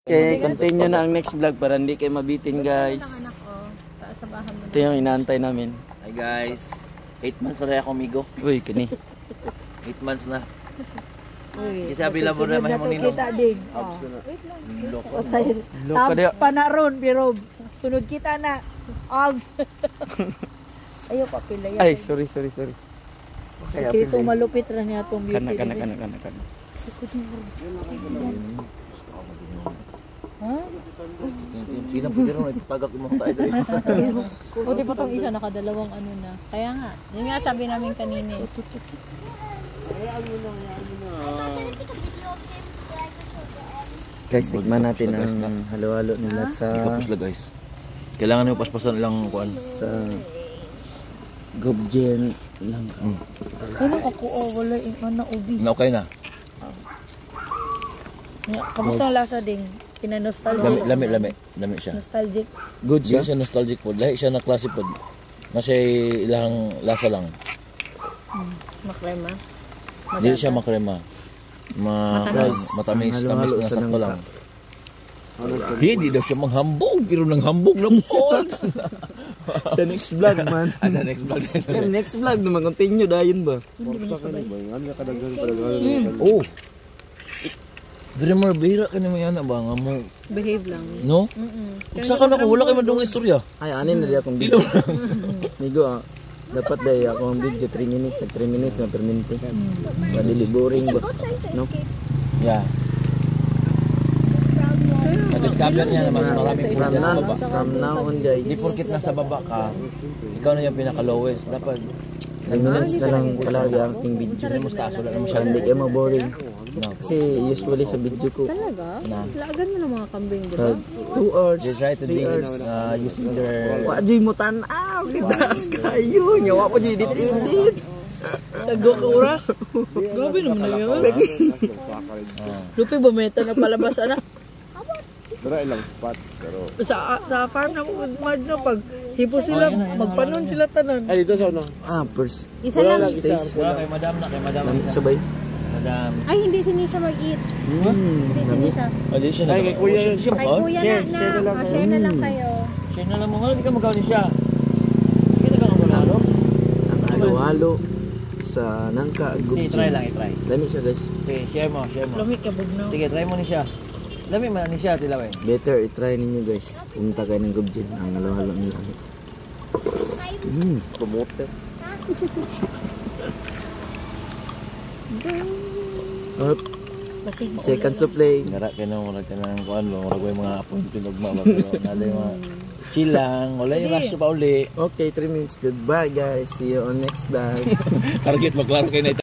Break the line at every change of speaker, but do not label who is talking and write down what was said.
Okay, continue na ang next vlog para hindi kayo mabitin, guys. Ito yung inaantay namin.
Hi guys, 8 months na rin ako, amigo.
Uy, kini.
8 months na. Kasi available na mahimong nilong.
Kita din.
Loko.
Tabs pa na ron, pero sunod kita na. Alls. Ayaw pa pila yan.
Ay, sorry.
Sikreto malupit ra niya itong beauty.
Kana.
Ha?
Sino po pero nagtagak yung mga tayo dali.
Buti po itong isa nakadalawang ano na. Kaya nga, yun nga sabi namin kanina.
Guys, tikman natin ang halo-halo nila sa
Ikapos lang guys. Kailangan nyo paspasan lang kuan.
sa Gobjen lang.
Ano ako wala yung ano ubi.
Okay na.
Kamusta ang lasa ding? Kina-nostalgic.
Lami siya.
Nostalgic.
Good
Siya
siya.
siya nostalgic po. Lahi siya na klase po. Nasa ilang lasa lang.
Makrema.
Hindi siya makrema. Matamis na sakto lang. Hindi daw siya manghambog. Pero nanghambog na po.
Sa next vlog, man.
Sa next vlog.
Next vlog naman, continue dayon ba?
Oh. Pero marbira ka naman yan ba nga mo?
Behave lang.
No? Saka na ko, wala kayo madung istorya.
Ay, anin na di akong video. Migo, dapat dahil ako ang video 3 minutes, 3 minutes na per minute. Padili boring ba? No?
Yeah. Na-discover niya naman sa maraming project sa baba.
From now on, guys.
Di porkit nasa baba ka, ikaw na yung pinaka-lowest. Dapat
3 minutes na lang palagi ang ating video.
hindi mo taas, wala naman siya.
Para hindi kayo maboring. Kasi usually sa video ko,
Talaga? Laagan mo ng mga kambing, di ba?
tag 2 hours,
They try to
3
dig
hours.
using their...
Wajay mo tanaw, kitas kayo. Nyawa pa dyan edit-edit. Tagdo ka oras.
Grabe naman na yun. Lupi ba may ito na palabas na?
Dara ilang spot pero
Sa farm na mad na pag hipo sila, magpanon sila tanan.
ay dito sa ano
First
Isa lang.
stage.
Kay madam na, kay madam.
Sabay.
Madam.
Ay, hindi si Nisha mag-eat. Hindi si Nisha.
Hindi siya
Ay, kay kuya yun.
Siya
Kay
ba?
kuya na. Share na lang kayo.
Siya na lang mo. Hindi ka magawa ni siya. Hindi ka magawa.
Ang halo-halo sa nangka
Sige,
gubji.
try lang, i-try.
Lami siya, guys.
Sige, share mo.
Lami ka bugnaw.
Sige, try mo ni siya. Lami man ni siya, tilaw eh.
Better i-try ninyo, guys. Pumunta kayo ng gubji. Ang halo-halo nila.
promote.
Up. Second supply.
Ngara ka na, murag ka na ng kuhan mo. Murag yung mga apong pinugma. Nala yung mga chill lang. Wala yung raso pa uli.
Okay, 3 minutes. Goodbye, guys. See you on next vlog.
Target, maklaro kayo na ito.